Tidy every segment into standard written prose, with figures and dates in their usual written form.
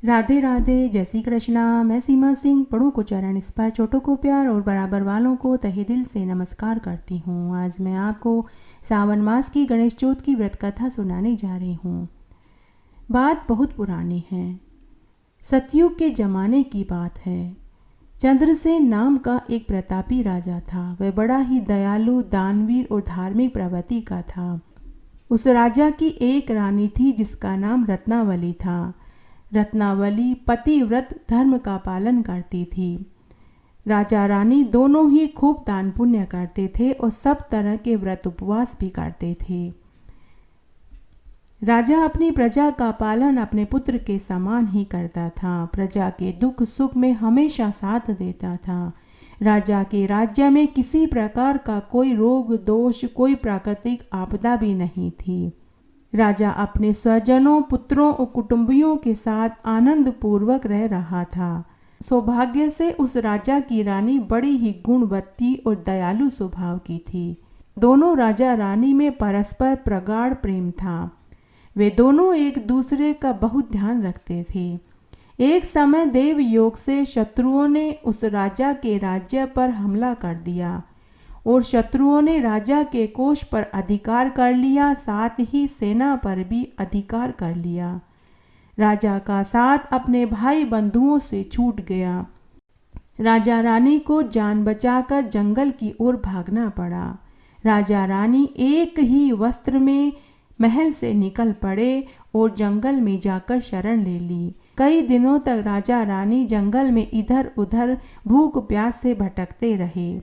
राधे राधे, जय श्री कृष्णा। मैं सीमा सिंह पढ़ूँ को चरण स्पर्श, छोटों को प्यार और बराबर वालों को तहे दिल से नमस्कार करती हूँ। आज मैं आपको सावन मास की गणेश चौथ की व्रत कथा सुनाने जा रही हूँ। बात बहुत पुरानी है, सतयुग के जमाने की बात है। चंद्रसेन नाम का एक प्रतापी राजा था। वह बड़ा ही दयालु, दानवीर और धार्मिक प्रवृत्ति का था। उस राजा की एक रानी थी जिसका नाम रत्नावली था। रत्नावली पतिव्रत धर्म का पालन करती थी। राजा रानी दोनों ही खूब दान पुण्य करते थे और सब तरह के व्रत उपवास भी करते थे। राजा अपनी प्रजा का पालन अपने पुत्र के समान ही करता था। प्रजा के दुख सुख में हमेशा साथ देता था। राजा के राज्य में किसी प्रकार का कोई रोग दोष, कोई प्राकृतिक आपदा भी नहीं थी। राजा अपने स्वजनों, पुत्रों और कुटुंबियों के साथ आनंद पूर्वक रह रहा था। सौभाग्य से उस राजा की रानी बड़ी ही गुणवती और दयालु स्वभाव की थी। दोनों राजा रानी में परस्पर प्रगाढ़ प्रेम था। वे दोनों एक दूसरे का बहुत ध्यान रखते थे। एक समय देव योग से शत्रुओं ने उस राजा के राज्य पर हमला कर दिया और शत्रुओं ने राजा के कोष पर अधिकार कर लिया, साथ ही सेना पर भी अधिकार कर लिया। राजा का साथ अपने भाई बंधुओं से छूट गया। राजा रानी को जान बचाकर जंगल की ओर भागना पड़ा। राजा रानी एक ही वस्त्र में महल से निकल पड़े और जंगल में जाकर शरण ले ली। कई दिनों तक राजा रानी जंगल में इधर उधर भूख प्यास से भटकते रहे।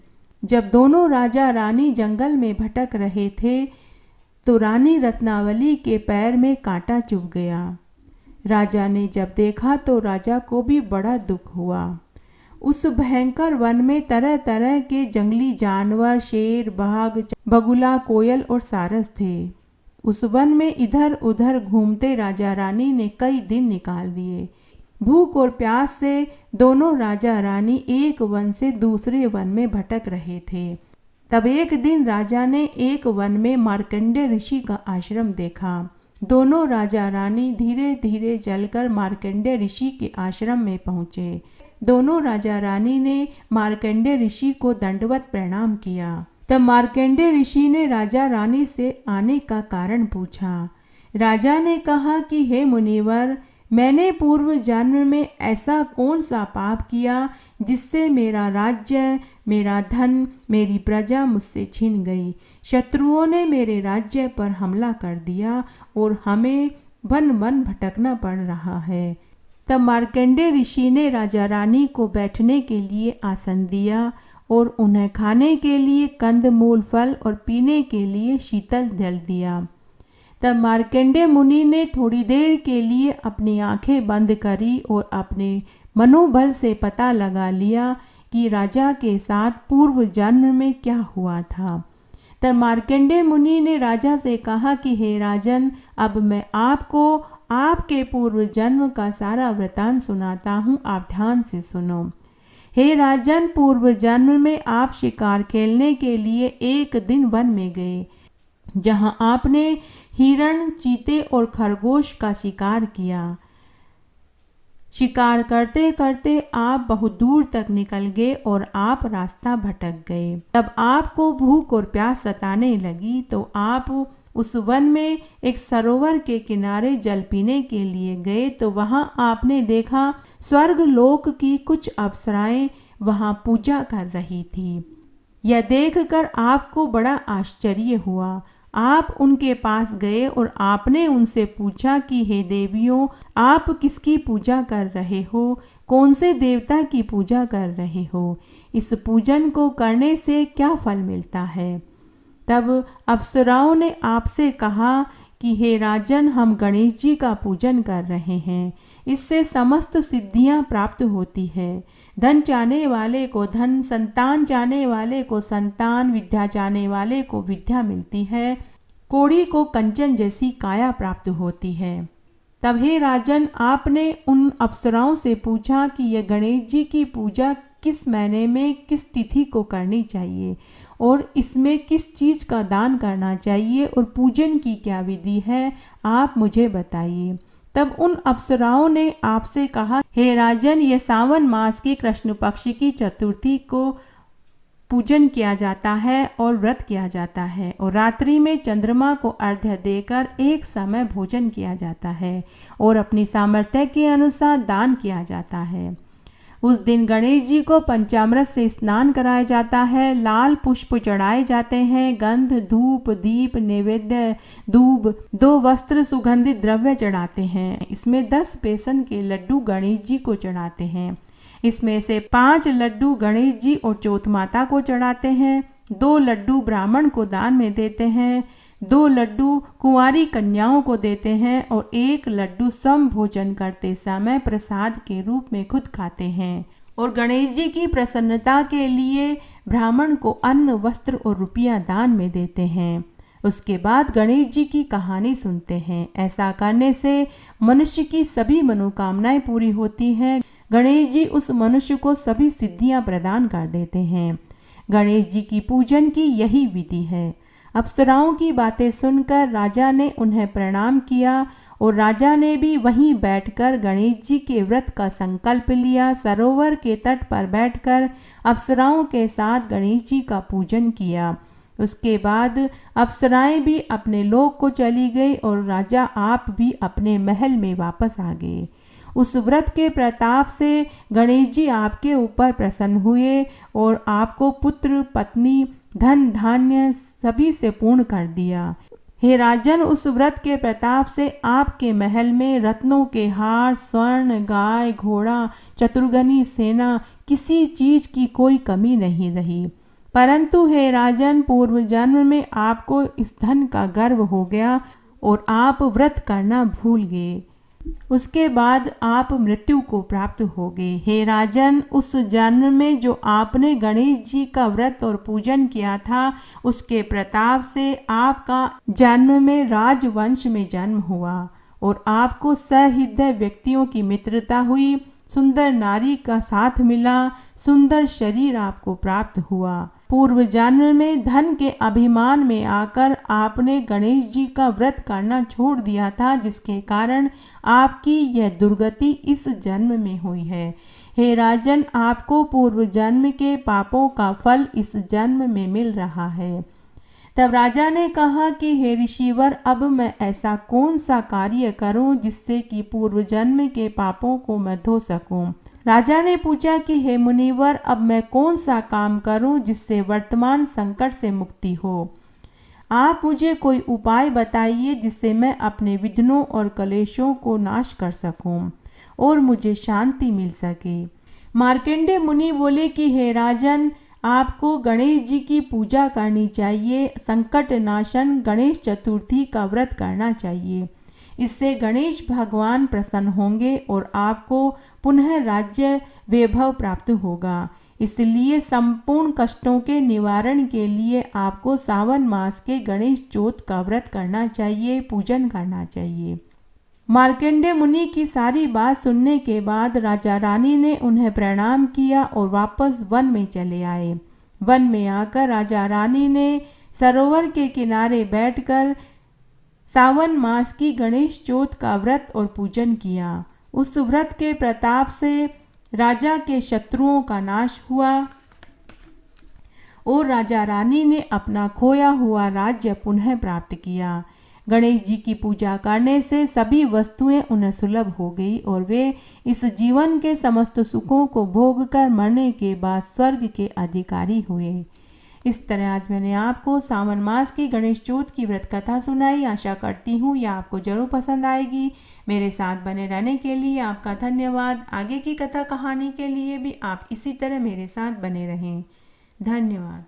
जब दोनों राजा रानी जंगल में भटक रहे थे तो रानी रत्नावली के पैर में कांटा चुभ गया। राजा ने जब देखा तो राजा को भी बड़ा दुख हुआ। उस भयंकर वन में तरह तरह के जंगली जानवर, शेर, बाघ, बगुला, कोयल और सारस थे। उस वन में इधर उधर घूमते राजा रानी ने कई दिन निकाल दिए। भूख और प्यास से दोनों राजा रानी एक वन से दूसरे वन में भटक रहे थे। तब एक दिन राजा ने एक वन में मार्कंडेय ऋषि का आश्रम देखा। दोनों राजा रानी धीरे धीरे चलकर मार्कंडेय ऋषि के आश्रम में पहुँचे। दोनों राजा रानी ने मार्कंडेय ऋषि को दंडवत प्रणाम किया। तब मार्कंडेय ऋषि ने राजा रानी से आने का कारण पूछा। राजा ने कहा कि हे मुनिवर, मैंने पूर्व जन्म में ऐसा कौन सा पाप किया जिससे मेरा राज्य, मेरा धन, मेरी प्रजा मुझसे छिन गई। शत्रुओं ने मेरे राज्य पर हमला कर दिया और हमें वन वन भटकना पड़ रहा है। तब मार्कंडेय ऋषि ने राजा रानी को बैठने के लिए आसन दिया और उन्हें खाने के लिए कंदमूल, फल और पीने के लिए शीतल जल दिया। तब मार्कंडेय मुनि ने थोड़ी देर के लिए अपनी आंखें बंद करी और अपने मनोबल से पता लगा लिया कि राजा के साथ पूर्व जन्म में क्या हुआ था। तब मार्कंडेय मुनि ने राजा से कहा कि हे राजन, अब मैं आपको आपके पूर्व जन्म का सारा वृतांत सुनाता हूँ, आप ध्यान से सुनो। हे राजन, पूर्व जन्म में आप शिकार खेलने के लिए एक दिन वन में गए, जहां आपने हिरण, चीते और खरगोश का शिकार किया। शिकार करते करते आप बहुत दूर तक निकल गए और आप रास्ता भटक गए। तब आपको भूख और प्यास सताने लगी तो आप उस वन में एक सरोवर के किनारे जल पीने के लिए गए तो वहां आपने देखा स्वर्ग लोक की कुछ अप्सराएं वहां पूजा कर रही थी। यह देखकर आपको बड़ा आश्चर्य हुआ। आप उनके पास गए और आपने उनसे पूछा कि हे देवियों, आप किसकी पूजा कर रहे हो? कौन से देवता की पूजा कर रहे हो? इस पूजन को करने से क्या फल मिलता है? तब अप्सराओं ने आपसे कहा कि हे राजन, हम गणेश जी का पूजन कर रहे हैं। इससे समस्त सिद्धियां प्राप्त होती है। धन चाहने वाले को धन, संतान चाहने वाले को संतान, विद्या चाहने वाले को विद्या मिलती है, कोड़ी को कंचन जैसी काया प्राप्त होती है। तब हे राजन, आपने उन अप्सराओं से पूछा कि यह गणेश जी की पूजा किस महीने में किस तिथि को करनी चाहिए और इसमें किस चीज़ का दान करना चाहिए और पूजन की क्या विधि है, आप मुझे बताइए। तब उन अप्सराओं ने आपसे कहा, हे राजन, ये सावन मास की कृष्ण पक्ष की चतुर्थी को पूजन किया जाता है और व्रत किया जाता है, और रात्रि में चंद्रमा को अर्घ्य देकर एक समय भोजन किया जाता है और अपनी सामर्थ्य के अनुसार दान किया जाता है। उस दिन गणेश जी को पंचामृत से स्नान कराया जाता है, लाल पुष्प चढ़ाए जाते हैं, गंध, धूप, दीप, नैवेद्य, दूब, 2 वस्त्र, सुगंधित द्रव्य चढ़ाते हैं। इसमें 10 बेसन के लड्डू गणेश जी को चढ़ाते हैं। इसमें से 5 लड्डू गणेश जी और चौथ माता को चढ़ाते हैं, 2 लड्डू ब्राह्मण को दान में देते हैं, 2 लड्डू कुंवारी कन्याओं को देते हैं और 1 लड्डू स्वयं भोजन करते समय प्रसाद के रूप में खुद खाते हैं। और गणेश जी की प्रसन्नता के लिए ब्राह्मण को अन्न, वस्त्र और रुपया दान में देते हैं। उसके बाद गणेश जी की कहानी सुनते हैं। ऐसा करने से मनुष्य की सभी मनोकामनाएं पूरी होती हैं। गणेश जी उस मनुष्य को सभी सिद्धियां प्रदान कर देते हैं। गणेश जी की पूजन की यही विधि है। अप्सराओं की बातें सुनकर राजा ने उन्हें प्रणाम किया और राजा ने भी वहीं बैठकर गणेश जी के व्रत का संकल्प लिया। सरोवर के तट पर बैठकर अप्सराओं के साथ गणेश जी का पूजन किया। उसके बाद अप्सराएं भी अपने लोक को चली गई और राजा आप भी अपने महल में वापस आ गए। उस व्रत के प्रताप से गणेश जी आपके ऊपर प्रसन्न हुए और आपको पुत्र, पत्नी, धन, धान्य सभी से पूर्ण कर दिया। हे राजन, उस व्रत के प्रताप से आपके महल में रत्नों के हार, स्वर्ण, गाय, घोड़ा, चतुर्गनी सेना, किसी चीज की कोई कमी नहीं रही। परंतु हे राजन, पूर्व जन्म में आपको इस धन का गर्व हो गया और आप व्रत करना भूल गए। उसके बाद आप मृत्यु को प्राप्त हो गए। हे राजन, उस जन्म में जो आपने गणेश जी का व्रत और पूजन किया था, उसके प्रताप से आपका जन्म में राजवंश में जन्म हुआ और आपको सहृदय व्यक्तियों की मित्रता हुई, सुंदर नारी का साथ मिला, सुंदर शरीर आपको प्राप्त हुआ। पूर्व जन्म में धन के अभिमान में आकर आपने गणेश जी का व्रत करना छोड़ दिया था, जिसके कारण आपकी यह दुर्गति इस जन्म में हुई है। हे राजन, आपको पूर्व जन्म के पापों का फल इस जन्म में मिल रहा है। तब राजा ने कहा कि हे ऋषिवर, अब मैं ऐसा कौन सा कार्य करूं जिससे कि पूर्व जन्म के पापों को मैं धो सकूं। राजा ने पूछा कि हे मुनिवर, अब मैं कौन सा काम करूं जिससे वर्तमान संकट से मुक्ति हो। आप मुझे कोई उपाय बताइए जिससे मैं अपने विघ्नों और कलेशों को नाश कर सकूं और मुझे शांति मिल सके। मार्कंडेय मुनि बोले कि हे राजन, आपको गणेश जी की पूजा करनी चाहिए। संकट नाशन गणेश चतुर्थी का व्रत करना चाहिए। इससे गणेश भगवान प्रसन्न होंगे और आपको पुनः राज्य वैभव प्राप्त होगा। इसलिए संपूर्ण कष्टों के निवारण के लिए आपको सावन मास के गणेश चौथ का व्रत करना चाहिए, पूजन करना चाहिए। मार्कंडेय मुनि की सारी बात सुनने के बाद राजा रानी ने उन्हें प्रणाम किया और वापस वन में चले आए। वन में आकर राजा रानी ने सरोवर के किनारे बैठकर सावन मास की गणेश चौथ का व्रत और पूजन किया। उस व्रत के प्रताप से राजा के शत्रुओं का नाश हुआ और राजा रानी ने अपना खोया हुआ राज्य पुनः प्राप्त किया। गणेश जी की पूजा करने से सभी वस्तुएं उन्हें सुलभ हो गई और वे इस जीवन के समस्त सुखों को भोग कर मरने के बाद स्वर्ग के अधिकारी हुए। इस तरह आज मैंने आपको सावन मास की गणेश चौथ की व्रत कथा सुनाई। आशा करती हूँ यह आपको जरूर पसंद आएगी। मेरे साथ बने रहने के लिए आपका धन्यवाद। आगे की कथा कहानी के लिए भी आप इसी तरह मेरे साथ बने रहें। धन्यवाद।